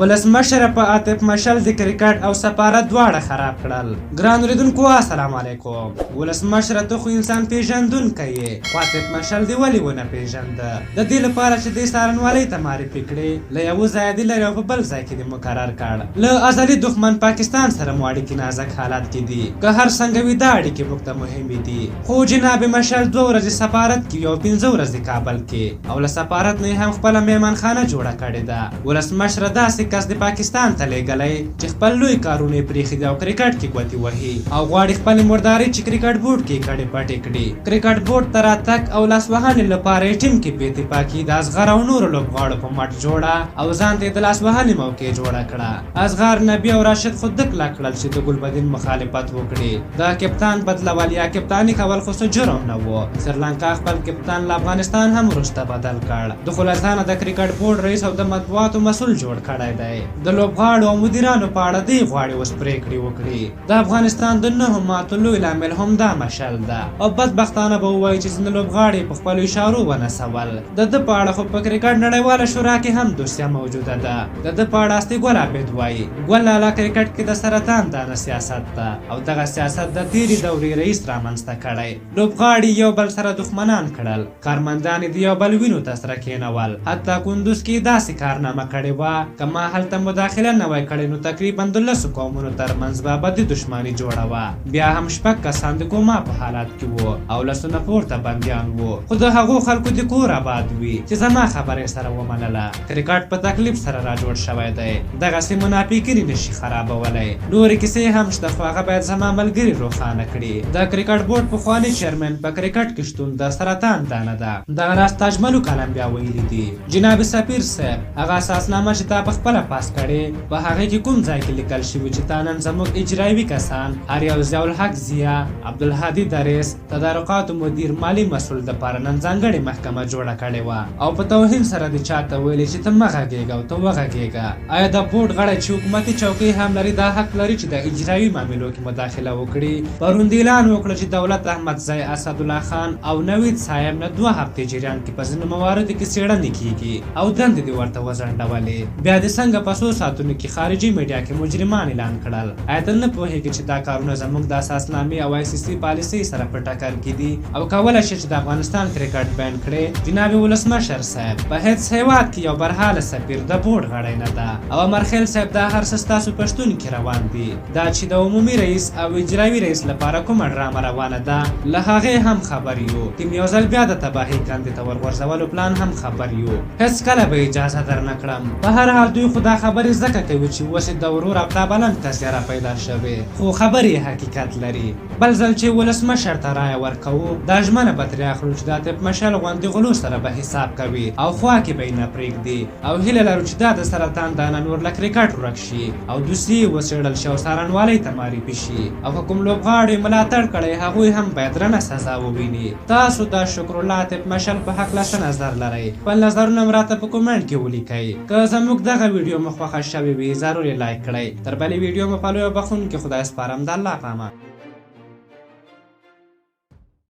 ولسمشر په عاطف مشل د کرکټ او سفارت دواړه خراب کړل. ګران اوریدونکو السلام علیکم. ولسمشر ته خو انسان پیژندونکی یې، خو عاطف مشل دې ولې ونه پیژنده؟ د دې لپاره چې دې څارنوالۍ ته معرفي کړې، له یوه ځایه دې لرې او په بل ځای کې دې مقرر کړ. له ازلي دښمن پاکستان سره مو اړیکې نازک حالات کې دي، که هر څنګه وي دا اړیکې موږ ته مهمې دي. خو جناب مشل 2 ورځې سفارت کې او 15 ورځې کابل کې، او له سفارت نه هم خپله میهمانخانه جوړه کړې ده. ولسمشر داسې کس د پاکستان ته لیږلی چې خپل لوی کارونه یې پرېښي دي او کرکټ کې ګوتې وهي، او غواړي خپلې مردارۍ چې کرکټ بورډ کې یې کډې پټې کړي. کرکټ بورډ ته راتګ او لاسوهنې لپاره یې ټیم کې بې اتفاقي د اصغر او نورو لوبغاړو په مټ جوړه او ځان ته یې د لاسوهنې موقع جوړه کړه. اصغر، نبي او راشد خو دک لا کړل چې د ګلبدین مخالفت وکړي. د کپتان بدلول یا کپتاني کول خو څه جرم نه و. سریلانکا خپل کپتان له افغانستان هم وروسته بدل کړ. د خلاصانه د کرکټ بورډ رئیس او د مطبوعاتو مسؤل جوړ کړی دی. د لوبغاړو او مدیرانو په اړه دی غواړي اوس پریکړې وکړي. د افغانستان د 9 ماتو لوی لامل هم دا مشل ده، او بدبختانه به ووایي چې ځینې لوبغاړي په خپلو اشارو ونسول. د ده په اړه خو په کرکټ نړیواله شورا کې هم دوسیه موجوده ده. د ده په اړه اصلي ګل عابد وایي ګل لالا کرکټ کې د سرطان دانه سیاست ده، او دغه سیاست د تیرې دورې رئیس رامنځته کړی. لوبغاړي یو بل سره دښمنان کړل، کارمندان د یو بل وینو ته سره کېنول. حتی کندوز کې داسې کارنامه کړې وه که ما هلته مداخله نه وای کړې نو تقریبا 12 قومونو ترمنځ به ابدي دښمني جوړه وه. بیا هم 6 کسان د کوما په حالات کې وو او لسونه پورته بندیان وو، خو د هغو خلکو د کور آباد وي چې زما خبرې سره ومنله. کرکټ په تکلیف سره را جوړ شوی دی، دغسې منافقین نشي خرابولی. نورې کیسې هم شته، خو هغه باید زما ملګري روښانه کړي. د کرکټ بورډ پخواني چیرمن په کرکټ کې شتون د سرطان دانه ده. دغه راز تاج ملک کلمبیا ویلي دي. جناب سفیر صاحب، هغه اساسنامه چې تا په خپله پاس کړې په هغې کې کوم ځای کې لیکل شوي چې تا نن زموږ اجرایوي کسان هر یو ضیاء الحق ضیا، عبدالهادي دریس، تدارکاتو مدیر، مالي مسؤل دپاره نن ځانګړې محکمه جوړه کړې وه، او په توهین سره دې چاته ویلې چې ته مه غږېږه او ته وغږېږه. آیا د بورډ غړی چې حکومتي چوکۍ هم لري دا حق لري چې د اجرایوي معاملو کې مداخله وکړي؟ پرون دې اعلان وکړه چې دولت احمدزی، اسدالله خان او نوید صاحب نه 2 هفتې جریان کې په ځینو مواردو کې څېړنې کېږي او دندې دې ورته وځنډولې. بیا دې څنګه په څو ساعتونو کې خارجي میډیا کې مجرمان اعلان کړل؟ آیا ته نه پوهېږې چې دا کارونه زموږ د اساسنامې او ICC پالیسۍ سره په ټکر کې دي او کولی شي چې د افغانستان کرکټ بین کړي؟ جناب ولسمشر صاحب، په هېڅ هېواد کې یو برحاله سفیر د بورډ غړی نه ده، او امرخیل صاحب دا هر څه ستاسو په شتون کې روان دي. دا چې د عمومي رئیس او اجرایوي رئیس لپاره کومه ډرامه روانه ده له هغې هم خبر یو. ټیم یو ځل بیا د تباهۍ کندې ته ورغورځولو پلان هم خبر یو. هېڅ کله به اجازه درنه کړم. په هر حال دوی خو دا خبرې ځکه کوي چې اوس د ورور او تابلند کس را پیدا شوی، خو خبرې حقیقت لري. بل ځل چې ولسمشر ته رایه ورکوو دا ژمنه به ترې اخلو چې د عاطف مشل غوندې غلو سره به حساب کوي او خوا کې به یې نه پرېږدي، او هیله لرو چې دا د سرطان دانه نور له کرکټ ورک شي او دوسیې وڅېړل شي او څارنوالۍ ته معرفي شي، او که کوم لوبغاړي ملاتړ کړی هغوی هم باید درنه سزا وویني. تاسو د شکرالله عاطف مشل په هکله څه نظر لرئ؟ خپل نظرونه هم راته په کومنټ کې ولیکئ. که زموږ دغه ویډیو مو خوښه شوې وي ضرور یې لایک کړئ. تر بلې ویډیو مو پالو او بخښونکي خدای سپارم. د الله په امان.